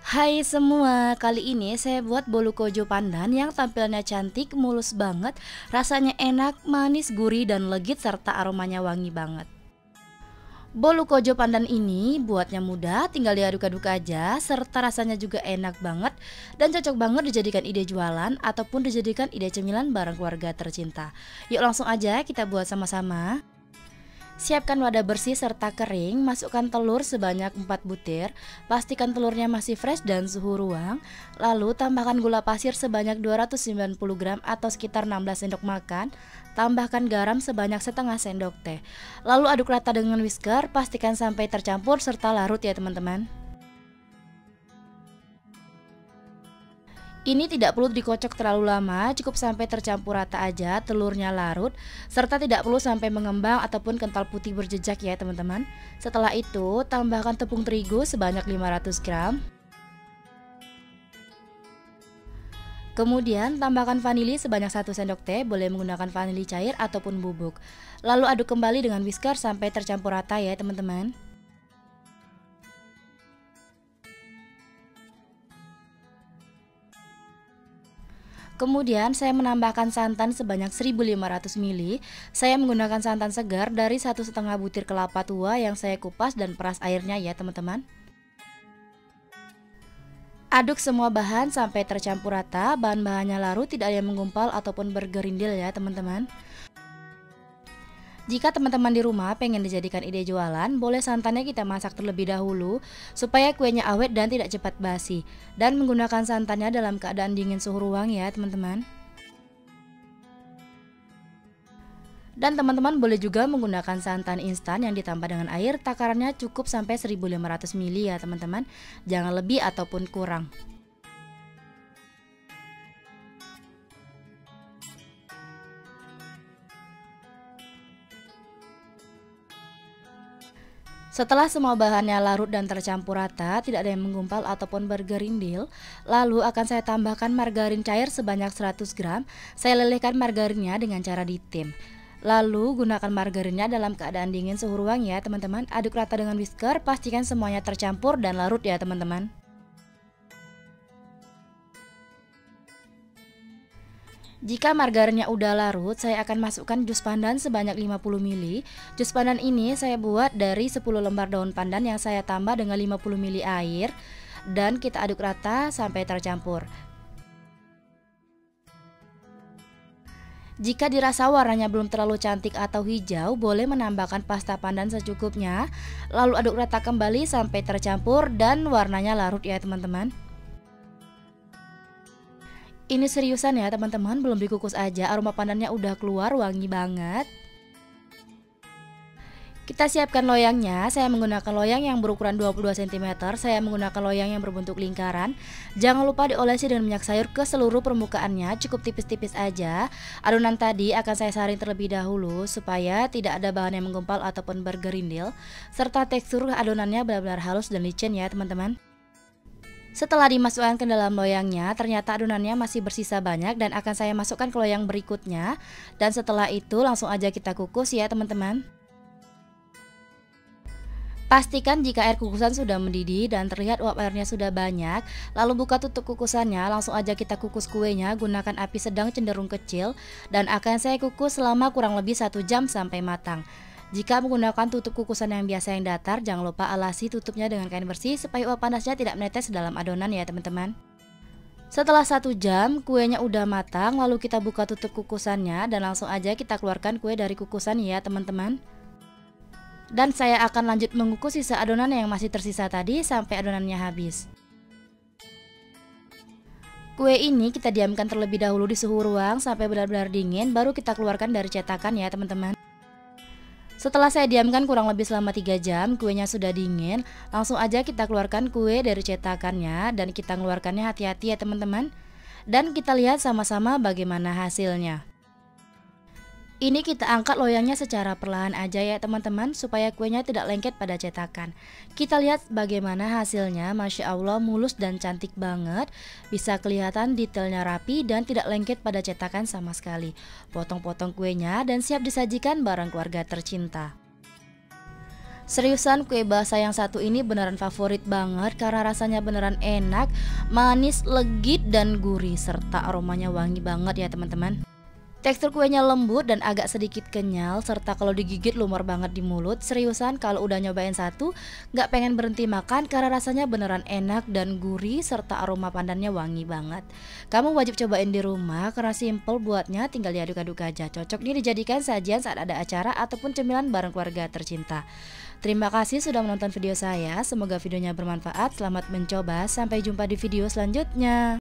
Hai semua, kali ini saya buat bolu kojo pandan yang tampilannya cantik, mulus banget, rasanya enak, manis, gurih, dan legit serta aromanya wangi banget. Bolu kojo pandan ini buatnya mudah, tinggal diaduk-aduk aja, serta rasanya juga enak banget dan cocok banget dijadikan ide jualan ataupun dijadikan ide cemilan bareng keluarga tercinta. Yuk langsung aja kita buat sama-sama. Siapkan wadah bersih serta kering, masukkan telur sebanyak 4 butir, pastikan telurnya masih fresh dan suhu ruang, lalu tambahkan gula pasir sebanyak 290 gram atau sekitar 16 sendok makan, tambahkan garam sebanyak setengah sendok teh. Lalu aduk rata dengan whisker, pastikan sampai tercampur serta larut ya teman-teman. Ini tidak perlu dikocok terlalu lama, cukup sampai tercampur rata aja, telurnya larut, serta tidak perlu sampai mengembang ataupun kental putih berjejak ya teman-teman. Setelah itu, tambahkan tepung terigu sebanyak 500 gram. Kemudian, tambahkan vanili sebanyak 1 sendok teh, boleh menggunakan vanili cair ataupun bubuk. Lalu aduk kembali dengan whisker sampai tercampur rata ya teman-teman. Kemudian saya menambahkan santan sebanyak 1500 ml. Saya menggunakan santan segar dari 1,5 butir kelapa tua yang saya kupas dan peras airnya ya teman-teman. Aduk semua bahan sampai tercampur rata, bahan-bahannya larut, tidak ada yang menggumpal ataupun bergerindil ya teman-teman. Jika teman-teman di rumah pengen dijadikan ide jualan, boleh santannya kita masak terlebih dahulu supaya kuenya awet dan tidak cepat basi. Dan menggunakan santannya dalam keadaan dingin suhu ruang ya teman-teman. Dan teman-teman boleh juga menggunakan santan instan yang ditambah dengan air, takarannya cukup sampai 1500 ml ya teman-teman. Jangan lebih ataupun kurang. Setelah semua bahannya larut dan tercampur rata, tidak ada yang menggumpal ataupun bergerindil, lalu akan saya tambahkan margarin cair sebanyak 100 gram. Saya lelehkan margarinnya dengan cara ditim. Lalu gunakan margarinnya dalam keadaan dingin suhu ruang ya teman-teman. Aduk rata dengan whisker, pastikan semuanya tercampur dan larut ya teman-teman. Jika margarinnya udah larut, saya akan masukkan jus pandan sebanyak 50 ml. Jus pandan ini saya buat dari 10 lembar daun pandan yang saya tambah dengan 50 ml air dan kita aduk rata sampai tercampur. Jika dirasa warnanya belum terlalu cantik atau hijau, boleh menambahkan pasta pandan secukupnya. Lalu aduk rata kembali sampai tercampur dan warnanya larut ya teman-teman. Ini seriusan ya teman-teman, belum dikukus aja, aroma pandannya udah keluar, wangi banget. Kita siapkan loyangnya. Saya menggunakan loyang yang berukuran 22 cm. Saya menggunakan loyang yang berbentuk lingkaran. Jangan lupa diolesi dengan minyak sayur ke seluruh permukaannya, cukup tipis-tipis aja. Adonan tadi akan saya saring terlebih dahulu supaya tidak ada bahan yang menggumpal ataupun bergerindil, serta tekstur adonannya benar-benar halus dan licin ya teman-teman. Setelah dimasukkan ke dalam loyangnya, ternyata adonannya masih bersisa banyak dan akan saya masukkan ke loyang berikutnya. Dan setelah itu langsung aja kita kukus ya teman-teman. Pastikan jika air kukusan sudah mendidih dan terlihat uap airnya sudah banyak, lalu buka tutup kukusannya, langsung aja kita kukus kuenya gunakan api sedang cenderung kecil dan akan saya kukus selama kurang lebih 1 jam sampai matang. Jika menggunakan tutup kukusan yang biasa yang datar, jangan lupa alasi tutupnya dengan kain bersih supaya uap panasnya tidak menetes dalam adonan ya teman-teman. Setelah 1 jam kuenya udah matang, lalu kita buka tutup kukusannya dan langsung aja kita keluarkan kue dari kukusan ya teman-teman. Dan saya akan lanjut mengukus sisa adonan yang masih tersisa tadi sampai adonannya habis. Kue ini kita diamkan terlebih dahulu di suhu ruang sampai benar-benar dingin, baru kita keluarkan dari cetakan ya teman-teman. Setelah saya diamkan kurang lebih selama 3 jam, kuenya sudah dingin. Langsung aja kita keluarkan kue dari cetakannya dan kita mengeluarkannya hati-hati ya teman-teman. Dan kita lihat sama-sama bagaimana hasilnya. Ini kita angkat loyangnya secara perlahan aja ya teman-teman, supaya kuenya tidak lengket pada cetakan. Kita lihat bagaimana hasilnya, Masya Allah mulus dan cantik banget. Bisa kelihatan detailnya rapi dan tidak lengket pada cetakan sama sekali. Potong-potong kuenya dan siap disajikan bareng keluarga tercinta. Seriusan kue basah yang satu ini beneran favorit banget karena rasanya beneran enak, manis, legit, dan gurih serta aromanya wangi banget ya teman-teman. Tekstur kuenya lembut dan agak sedikit kenyal serta kalau digigit lumur banget di mulut. Seriusan kalau udah nyobain satu nggak pengen berhenti makan karena rasanya beneran enak dan gurih serta aroma pandannya wangi banget. Kamu wajib cobain di rumah karena simple buatnya, tinggal diaduk-aduk aja. Cocok nih dijadikan sajian saat ada acara ataupun cemilan bareng keluarga tercinta. Terima kasih sudah menonton video saya, semoga videonya bermanfaat. Selamat mencoba, sampai jumpa di video selanjutnya.